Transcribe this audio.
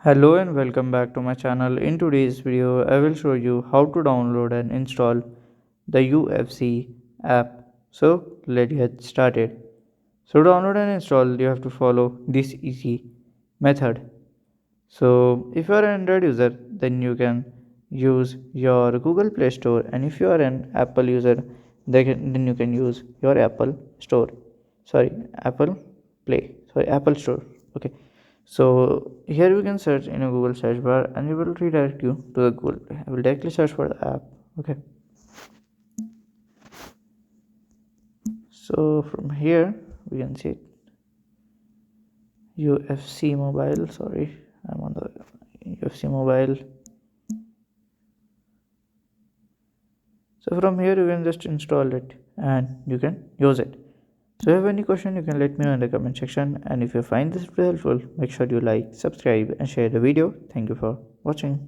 Hello and welcome back to my channel. In today's video, I will show you how to download and install the UFC app. So let's get started. So to download and install, you have to follow this easy method. So if you are an Android user, then you can use your Google Play Store, and if you are an Apple user, then you can use your Apple Store. Sorry, Apple Play. Sorry, Apple Store. Okay. So here we can search in a Google search bar, and it will redirect you to the Google Play. I will directly search for the app. Okay. So from here we can see UFC Mobile. Sorry, I'm on the UFC Mobile. So from here you can just install it and you can use it. So if you have any question, you can let me know in the comment section, and if you find this video helpful, make sure you like, subscribe and share the video. Thank you for watching.